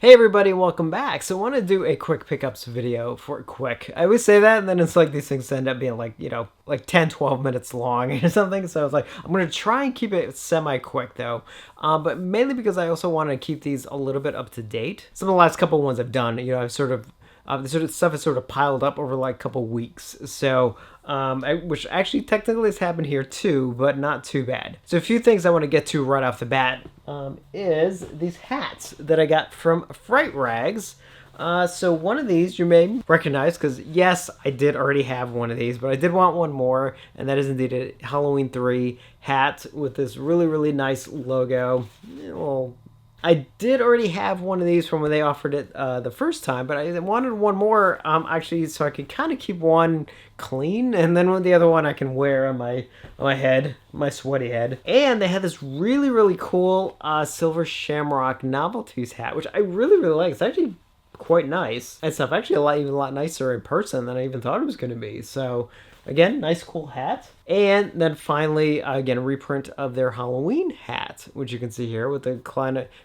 Hey everybody, welcome back. So I want to do a quick pickups video for quick. I always say that and then it's like these things end up being like, like 10, 12 minutes long or something. So I was like, I'm going to try and keep it semi-quick though. But mainly because I also want to keep these a little bit up to date. Some of the last couple ones I've done, I've sort of this sort of stuff is sort of piled up over like a couple weeks. So, which actually technically has happened here too, but not too bad. So a few things I want to get to right off the bat is these hats that I got from Fright Rags. So one of these you may recognize because yes, I did already have one of these, but I did want one more, and that is indeed a Halloween 3 hat with this really, really nice logo. Well, I did already have one of these from when they offered it the first time, but I wanted one more actually so I could kind of keep one clean, and then the other one I can wear on my head, my sweaty head. And they had this really, really cool silver shamrock novelties hat, which I really, really like. It's actually quite nice and stuff. Actually, even a lot nicer in person than I even thought it was going to be. So again, nice cool hat. And then finally, again, a reprint of their Halloween hat, which you can see here with the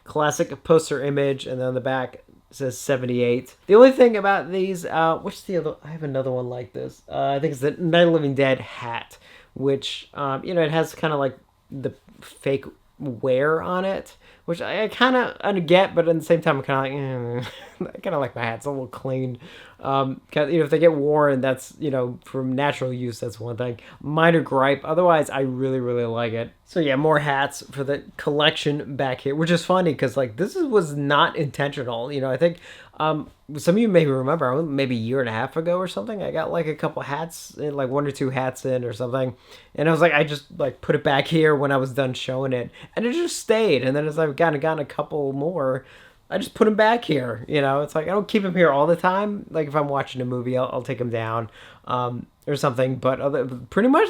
classic poster image, and then on the back says 78. The only thing about these, what's the other? I have another one like this. I think it's the Night of the Living Dead hat, which it has kind of like the fake wear on it, which I kind of get, but at the same time I'm kind of like, I kind of like my hats a little clean. If they get worn, that's from natural use, that's one thing. Minor gripe. Otherwise, I really, really like it. So yeah, more hats for the collection back here, which is funny because like this was not intentional. I think some of you may remember maybe a year and a half ago or something, I got like a couple hats, like one or two hats in or something, and I was like, I just like put it back here when I was done showing it, and it just stayed. And then as I've gotten a couple more, I just put them back here. It's like I don't keep them here all the time. Like if I'm watching a movie, I'll take them down or something. But pretty much,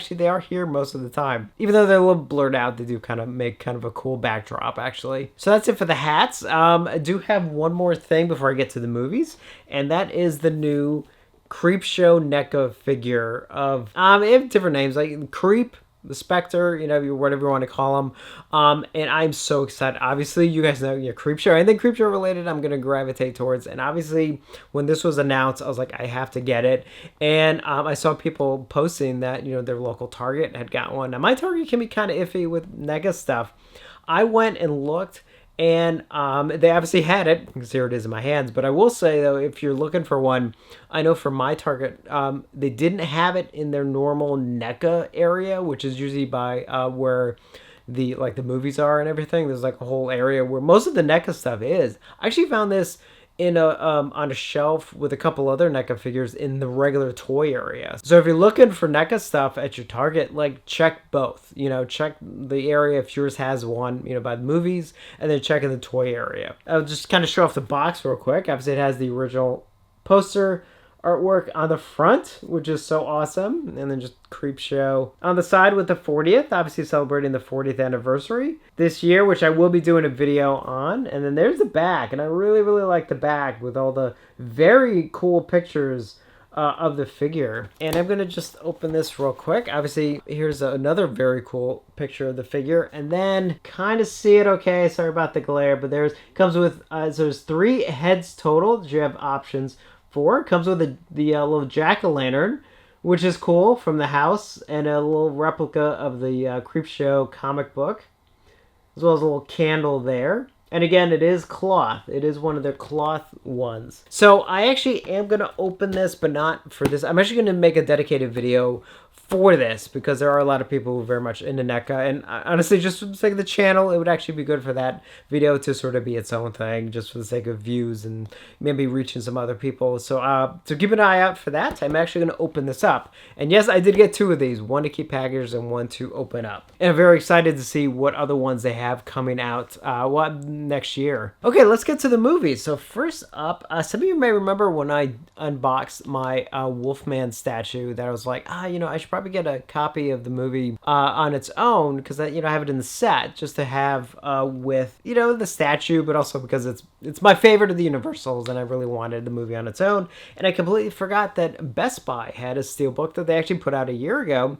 they are here most of the time. Even though they're a little blurred out, they do kind of make kind of a cool backdrop, actually. So that's it for the hats. I do have one more thing before I get to the movies, and that is the new Creepshow Neca figure of, they have different names, like Creep, the Spectre, whatever you want to call them. And I'm so excited. Obviously, you guys know, Creepshow. Anything Creepshow related, I'm going to gravitate towards. And obviously, when this was announced, I was like, I have to get it. And I saw people posting that, their local Target had got one. Now, my Target can be kind of iffy with Neca stuff. I went and looked, and they obviously had it, because here it is in my hands. But I will say, though, if you're looking for one, I know for my Target, they didn't have it in their normal Neca area, which is usually by where the movies are and everything. There's like a whole area where most of the Neca stuff is. I actually found this in on a shelf with a couple other Neca figures in the regular toy area. So if you're looking for Neca stuff at your Target, check both. Check the area if yours has one, by the movies, and then check in the toy area. I'll just kind of show off the box real quick. Obviously, it has the original poster artwork on the front, which is so awesome, and then just Creepshow on the side with the 40th, obviously celebrating the 40th anniversary this year, which I will be doing a video on. And then there's the back, and I really, really like the back with all the very cool pictures of the figure. And I'm gonna just open this real quick. Obviously, here's another very cool picture of the figure, and then kind of see it okay, sorry about the glare, but comes with so there's 3 heads total that you have options for. It comes with the little jack-o'-lantern, which is cool, from the house, and a little replica of the Creepshow comic book, as well as a little candle there. And again, it is cloth. It is one of their cloth ones. So I actually am going to open this, but not for this. I'm actually going to make a dedicated video for this, because there are a lot of people who are very much into Neca, and honestly, just for the sake of the channel, it would actually be good for that video to sort of be its own thing, just for the sake of views and maybe reaching some other people. So keep an eye out for that. I'm actually going to open this up, and yes, I did get 2 of these, one to keep packaged and one to open up, and I'm very excited to see what other ones they have coming out next year. Okay, let's get to the movies. So first up, some of you may remember when I unboxed my Wolfman statue that I was like, I should probably get a copy of the movie on its own, because I have it in the set just to have with the statue, but also because it's my favorite of the Universals, and I really wanted the movie on its own. And I completely forgot that Best Buy had a steelbook that they actually put out a year ago,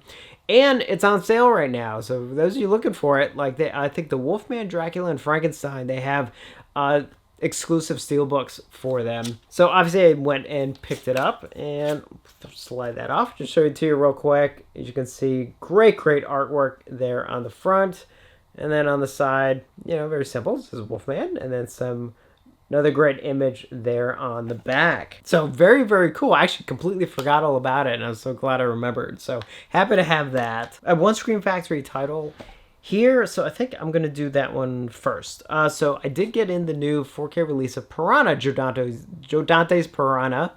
and it's on sale right now. So for those of you looking for it, I think the Wolfman, Dracula, and Frankenstein, they have exclusive steelbooks for them. So obviously I went and picked it up, and slide that off. Just show it to you real quick. As you can see, great artwork there on the front. And then on the side, very simple. This is Wolfman, and then another great image there on the back. So very, very cool. I actually completely forgot all about it, and I was so glad I remembered. So happy to have that. I have one Scream Factory title here, so I think I'm going to do that one first. So I did get in the new 4K release of Piranha, Joe Dante's Piranha.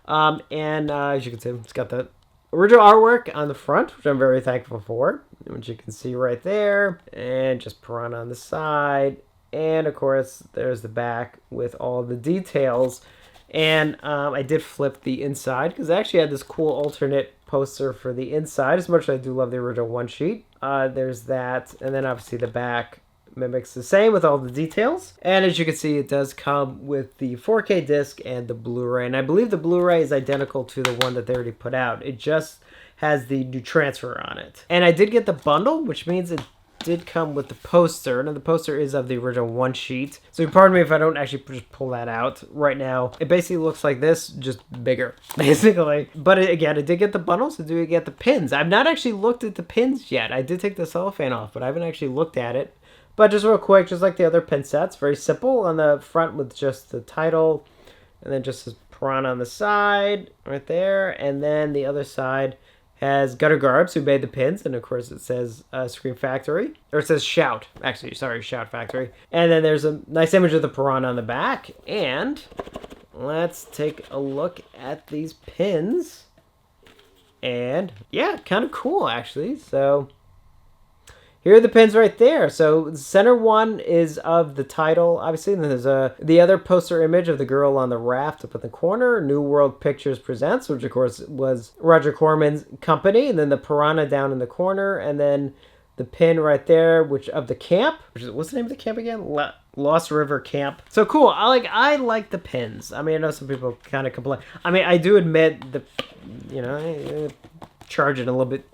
And as you can see, it's got the original artwork on the front, which I'm very thankful for, which you can see right there, and just Piranha on the side. And of course, there's the back with all the details. And I did flip the inside because I actually had this cool alternate poster for the inside, as much as I do love the original one sheet. There's that, and then obviously the back mimics the same with all the details. And as you can see, it does come with the 4K disc and the Blu-ray. And I believe the Blu-ray is identical to the one that they already put out. It just has the new transfer on it. And I did get the bundle, which means it did come with the poster. Now the poster is of the original one sheet, so pardon me if I don't actually just pull that out right now. It basically looks like this, just bigger, basically. But again, I did get the bundle, so do I get the pins? I've not actually looked at the pins yet. I did take the cellophane off, but I haven't actually looked at it. But just real quick, just like the other pin sets, very simple on the front with just the title, and then just this Piranha on the side right there, and then the other side has Gutter Garbs, who made the pins, and of course it says Scream Factory, or it says Shout, actually, sorry, Shout Factory. And then there's a nice image of the Piranha on the back, and let's take a look at these pins. And yeah, kind of cool, actually. So here are the pins right there. So the center one is of the title, obviously, and then there's the other poster image of the girl on the raft up in the corner. New World Pictures Presents, which of course was Roger Corman's company, and then the Piranha down in the corner, and then the pin right there, which of the camp, what's the name of the camp again? Lost River Camp. So cool. I like the pins. I mean, I know some people kind of complain. I mean, I do admit charging a little bit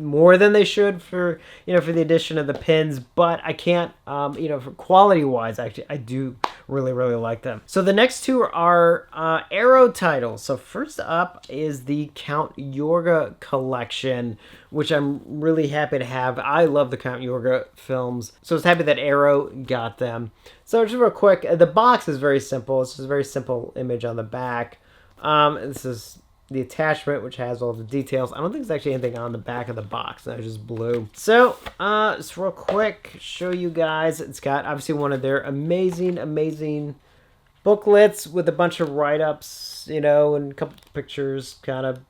more than they should for for the addition of the pins, but I can't for quality wise, actually I do really like them. So the next two are Arrow titles. So first up is the Count Yorga collection, which I'm really happy to have. I love the Count Yorga films, so I was happy that Arrow got them. So just real quick, the box is very simple. It's just a very simple image on the back. This is the attachment, which has all the details. I don't think there's actually anything on the back of the box. That's just blue. So, just real quick, show you guys. It's got, obviously, one of their amazing booklets with a bunch of write-ups, and a couple pictures kind of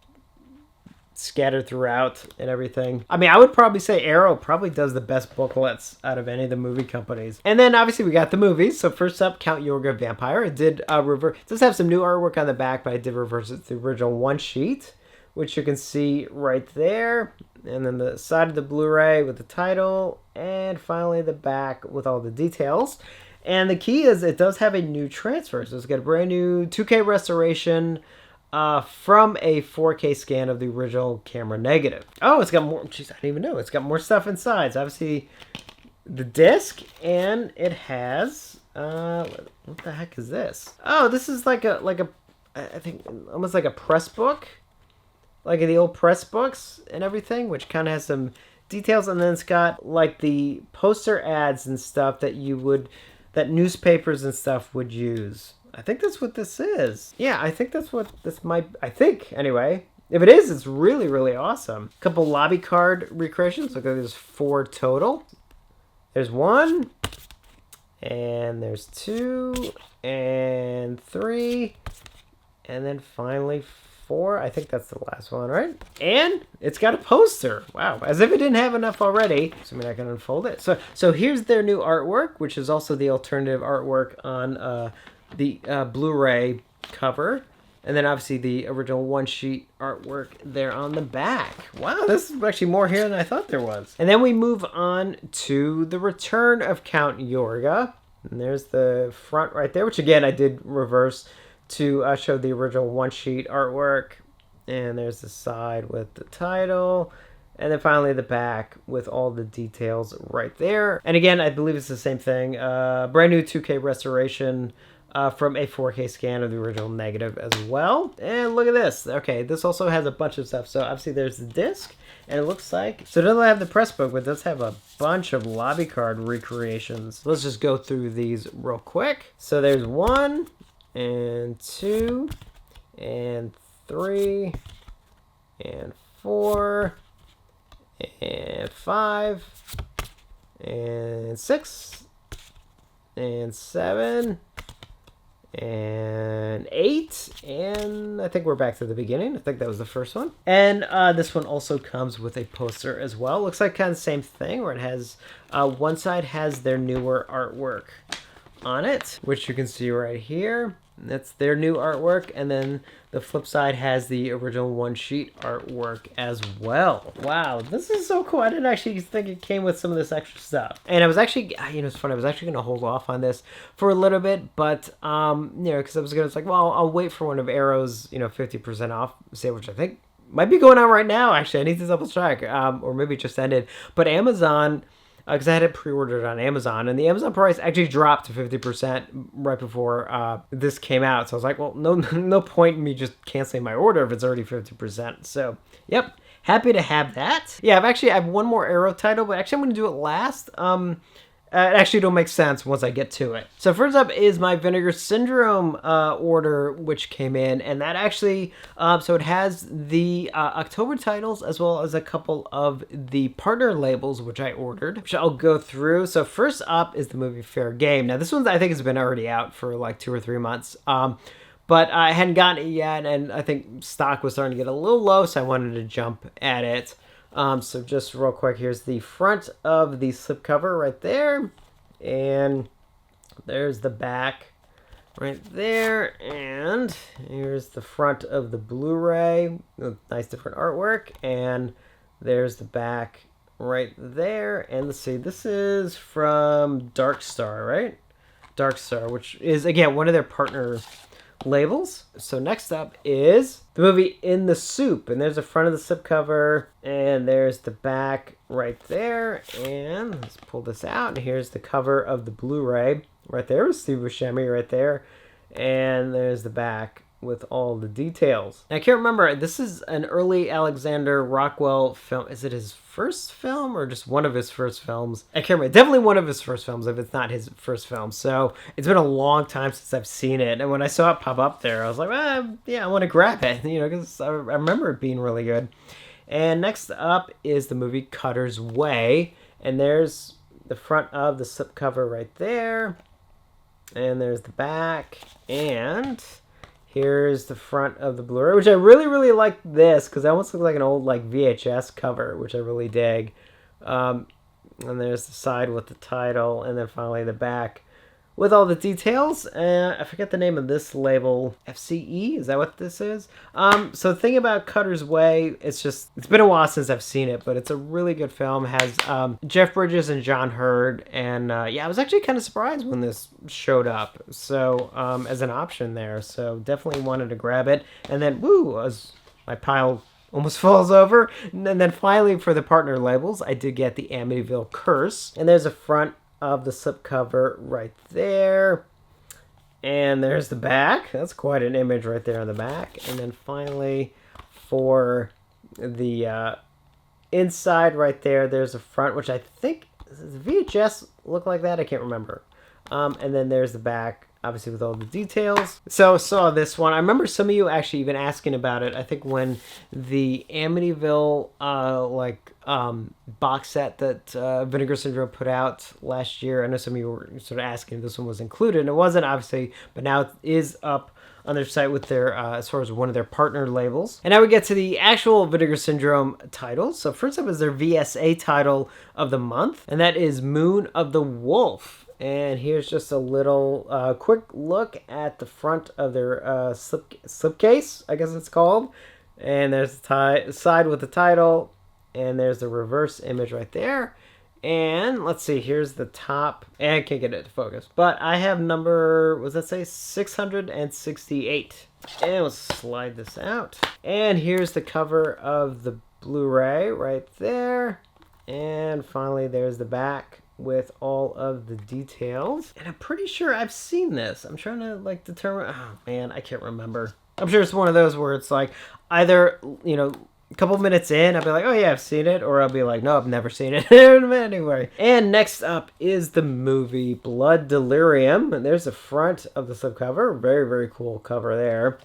scattered throughout and everything. I mean, I would probably say Arrow probably does the best booklets out of any of the movie companies. And then obviously we got the movies. So first up, Count Yorga Vampire. It did reverse. It does have some new artwork on the back, but I did reverse it to the original one sheet, which you can see right there. And then the side of the Blu-ray with the title, and finally the back with all the details. And the key is it does have a new transfer. So it's got a brand new 2K restoration from a 4K scan of the original camera negative. Oh, it's got more. Jeez, I didn't even know. It's got more stuff inside. So obviously, the disc, and it has what the heck is this? Oh, this is like a I think almost like a press book, like the old press books and everything, which kind of has some details, and then it's got like the poster ads and stuff that newspapers and stuff would use. I think that's what this is. Yeah, I think that's what this might... I think, anyway. If it is, it's really awesome. A couple lobby card recreations. Look, there's 4 total. There's 1. And there's 2. And 3. And then finally 4. I think that's the last one, right? And it's got a poster. Wow, as if it didn't have enough already. So I can unfold it. So here's their new artwork, which is also the alternative artwork on... the Blu-ray cover, and then obviously the original one sheet artwork there on the back. Wow, this is actually more here than I thought there was. And then we move on to the Return of Count Yorga, and there's the front right there, which again I did reverse to show the original one sheet artwork. And there's the side with the title, And then finally the back with all the details right there. And again, I believe it's the same thing. Brand new 2K restoration from a 4K scan of the original negative as well. And look at this. Okay, this also has a bunch of stuff. So obviously there's the disc. And it looks like, so it doesn't have the press book, but it does have a bunch of lobby card recreations. Let's just go through these real quick. So there's 1 and 2 and 3 and 4 and 5 and 6 and 7 and 8, and I think we're back to the beginning. I think that was the first one. And this one also comes with a poster as well. Looks like kind of the same thing, where it has one side has their newer artwork on it, which you can see right here. That's their new artwork, and then the flip side has the original one sheet artwork as well. Wow, this is so cool. I didn't actually think it came with some of this extra stuff. And I was actually, you know, it's funny, I was actually going to hold off on this for a little bit, but, you know, because I was going to, like, well, I'll wait for one of Arrow's, you know, 50% off sale, which I think might be going on right now, actually. I need to double check, or maybe it just ended. But Amazon, because I had it pre-ordered on Amazon, and the Amazon price actually dropped to 50% right before this came out. So I was like, well, no point in me just canceling my order if it's already 50%. So, yep, happy to have that. Yeah, I have one more Arrow title, but actually I'm going to do it last. Actually, it'll make sense once I get to it. So first up is my Vinegar Syndrome order, which came in, and that actually, so it has the October titles as well as a couple of the partner labels, which I ordered, which I'll go through. So first up is the movie Fair Game. Now this one I think has been already out for like 2 or 3 months. But I hadn't gotten it yet, and I think stock was starting to get a little low, so I wanted to jump at it. So just real quick, here's the front of the slipcover right there, and there's the back right there, and here's the front of the Blu-ray with nice different artwork, and there's the back right there. And let's see, this is from Dark Star, right? Dark Star, which is, again, one of their partner labels. So next up is the movie In the Soup, and there's the front of the slipcover, and there's the back right there. And let's pull this out, and here's the cover of the Blu-ray right there with Steve Buscemi right there, and there's the back with all the details. I can't remember, this is an early Alexander Rockwell film. Is it his first film or just one of his first films? I can't remember. Definitely one of his first films if it's not his first film. So it's been a long time since I've seen it, and when I saw it pop up there, I was like, yeah, I want to grab it, you know, because I remember it being really good. And next up is the movie Cutter's Way, and there's the front of the slipcover right there, and there's the back, and here's the front of the Blu-ray, which I really like this, because it almost looks like an old like VHS cover, which I really dig. And there's the side with the title, and then finally the back with all the details. I forget the name of this label. FCE? Is that what this is? So the thing about Cutter's Way, it's been a while since I've seen it, but it's a really good film. It has Jeff Bridges and John Hurd, and yeah, I was actually kind of surprised when this showed up. So as an option there, so definitely wanted to grab it. And then, woo, as my pile almost falls over. And then finally for the partner labels, I did get the Amityville Curse, and there's a front of the slipcover right there, and there's the back. That's quite an image right there on the back. And then finally for the inside right there, there's a front, which I think does VHS look like that? I can't remember. And then there's the back, obviously with all the details. So saw this one. I remember some of you actually even asking about it. I think when the Amityville box set that Vinegar Syndrome put out last year, I know some of you were sort of asking if this one was included, and it wasn't, obviously, but now it is up on their site with their, as far as one of their partner labels. And now we get to the actual Vinegar Syndrome titles. So first up is their VSA title of the month, and that is Moon of the Wolf. And here's just a little quick look at the front of their slipcase, I guess it's called. And there's the side with the title, and there's the reverse image right there. And let's see, here's the top. And I can't get it to focus, but I have number, what does that say? 668. And we'll slide this out. And here's the cover of the Blu-ray right there. And finally, there's the back with all of the details. And I'm pretty sure I've seen this. I'm trying to like determine. Oh man, I can't remember. I'm sure it's one of those where it's like either, you know, a couple minutes in, I'll be like, oh yeah, I've seen it. Or I'll be like, no, I've never seen it. Anyway. And next up is the movie Blood Delirium. And there's the front of the slipcover. Very, very cool cover there.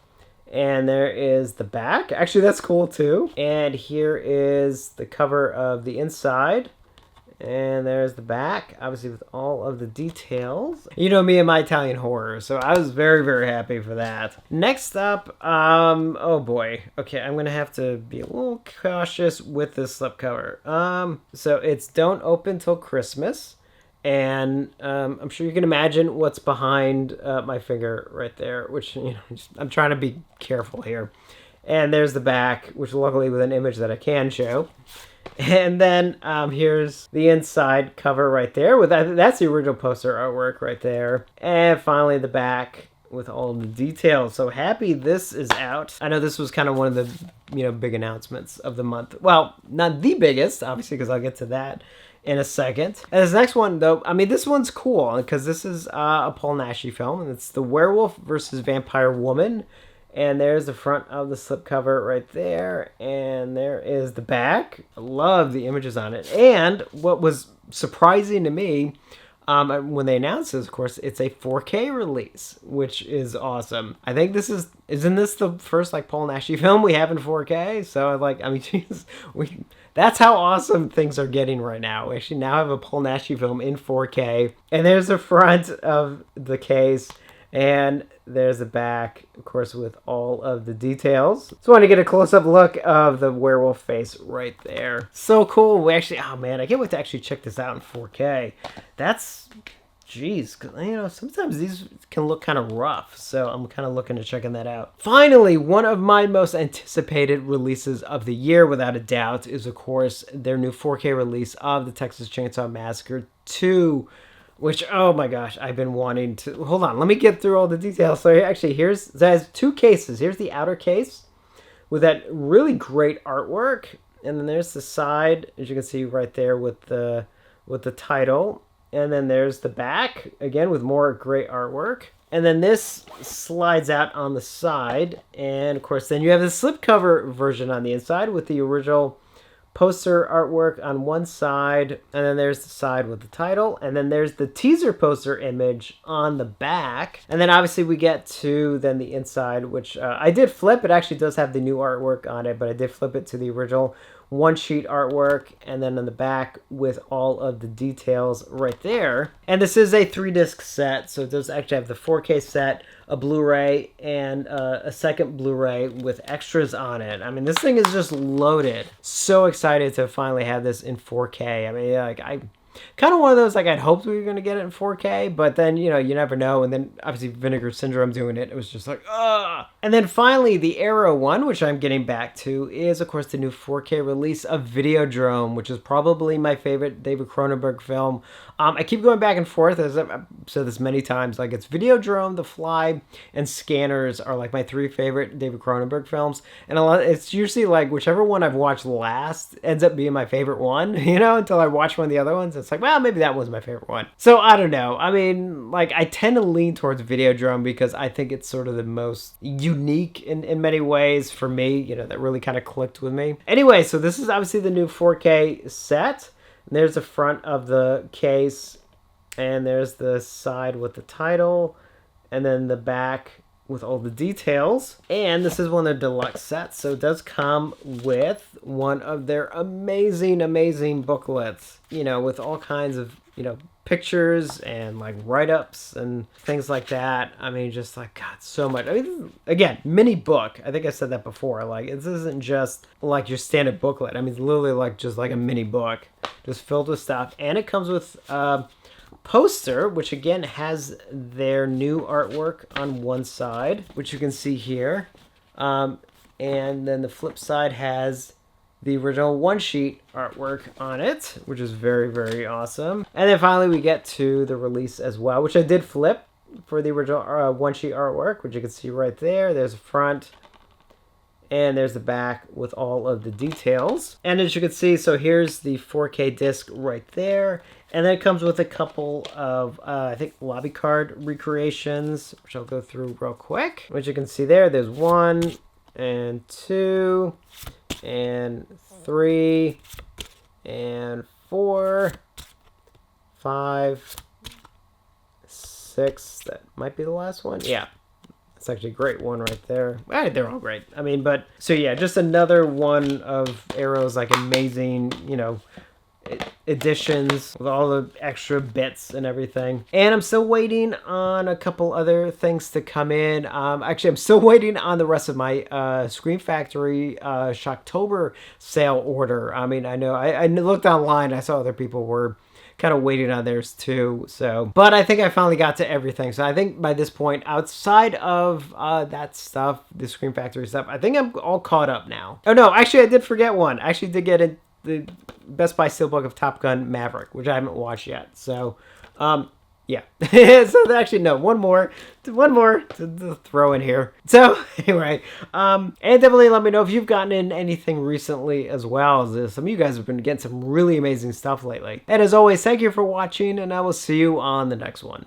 And there is the back. Actually, that's cool too. And here is the cover of the inside. And there's the back, obviously with all of the details. You know me and my Italian horror, so I was very, very happy for that. Next up, oh boy. Okay, I'm gonna have to be a little cautious with this slipcover. So it's Don't Open Till Christmas. And I'm sure you can imagine what's behind my finger right there, which, you know, I'm trying to be careful here. And there's the back, which luckily with an image that I can show. And then here's the inside cover right there. With that's the original poster artwork right there. And finally the back with all the details. So happy this is out. I know this was kind of one of the, you know, big announcements of the month. Well, not the biggest, obviously, because I'll get to that in a second. And this next one, though, I mean, this one's cool because this is a Paul Naschy film, and it's The Werewolf versus Vampire Woman. And there's the front of the slipcover right there, and there is the back. I love the images on it. And what was surprising to me when they announced this, of course, it's a 4K release, which is awesome. I think isn't this the first like Paul Naschy film we have in 4K? So like, I mean, geez, that's how awesome things are getting right now. We actually now have a Paul Naschy film in 4K. And there's the front of the case. And there's the back, of course, with all of the details. So I want to get a close-up look of the werewolf face right there. So cool. We actually, oh man, I can't wait to actually check this out in 4K. That's, geez, you know, sometimes these can look kind of rough. So I'm kind of looking to checking that out. Finally, one of my most anticipated releases of the year, without a doubt, is, of course, their new 4K release of the Texas Chainsaw Massacre 2. Which, oh my gosh, I've been wanting to... Hold on, let me get through all the details. So actually, it has two cases. Here's the outer case with that really great artwork. And then there's the side, as you can see right there with the title. And then there's the back, again, with more great artwork. And then this slides out on the side. And, of course, then you have the slipcover version on the inside with the original poster artwork on one side, and then there's the side with the title, and then there's the teaser poster image on the back. And then obviously we get to then the inside, which I did flip. It actually does have the new artwork on it, but I did flip it to the original one sheet artwork, and then on the back with all of the details right there. And this is a 3-disc set, so it does actually have the 4K set, a Blu-ray, and a second Blu-ray with extras on it. I mean, this thing is just loaded. So excited to finally have this in 4K. I mean, like, I kind of one of those, like, I'd hoped we were going to get it in 4K, but then, you know, you never know. And then obviously Vinegar Syndrome doing it was just like, ugh. And then finally the Arrow one, which I'm getting back to, is of course the new 4K release of Videodrome, which is probably my favorite David Cronenberg film. I keep going back and forth, as I've said this many times, like it's Videodrome, The Fly, and Scanners are like my 3 favorite David Cronenberg films. And it's usually like whichever one I've watched last ends up being my favorite one, you know, until I watch one of the other ones. It's like, well, maybe that was my favorite one. So I don't know. I mean, like I tend to lean towards Videodrome because I think it's sort of the most unique in many ways for me, you know, that really kind of clicked with me. Anyway, so this is obviously the new 4K set. And there's the front of the case, and there's the side with the title, and then the back with all the details. And this is one of their deluxe sets, so it does come with one of their amazing, amazing booklets, you know, with all kinds of, you know, pictures and like write-ups and things like that. I mean, just like, God, so much. I mean, again, mini book. I think I said that before. Like, this isn't just like your standard booklet. I mean, it's literally like just like a mini book, just filled with stuff. And it comes with poster, which again has their new artwork on one side, which you can see here. And then the flip side has the original one sheet artwork on it, which is very, very awesome. And then finally we get to the release as well, which I did flip for the original one sheet artwork, which you can see right there. There's a front And there's the back with all of the details. And as you can see, so here's the 4K disc right there. And then it comes with a couple of, I think, lobby card recreations, which I'll go through real quick. Which you can see there's 1 and 2 and 3 and 4, 5, 6. That might be the last one. Yeah. It's actually a great one right there. They're all great. I mean, but so yeah, just another one of Arrow's like amazing, you know, editions with all the extra bits and everything. And I'm still waiting on a couple other things to come in. Actually, I'm still waiting on the rest of my Scream Factory Shocktober sale order. I mean, I know I looked online. I saw other people were kind of waiting on theirs too. So, but I think I finally got to everything. So I think by this point, outside of that stuff, the Scream Factory stuff, I think I'm all caught up now. Oh no, actually I did forget one. I actually did get the Best Buy Steelbook of Top Gun Maverick, which I haven't watched yet. So, yeah. So actually, no, one more to throw in here. So anyway, and definitely let me know if you've gotten in anything recently as well. As some of you guys have been getting some really amazing stuff lately. And as always, thank you for watching, and I will see you on the next one.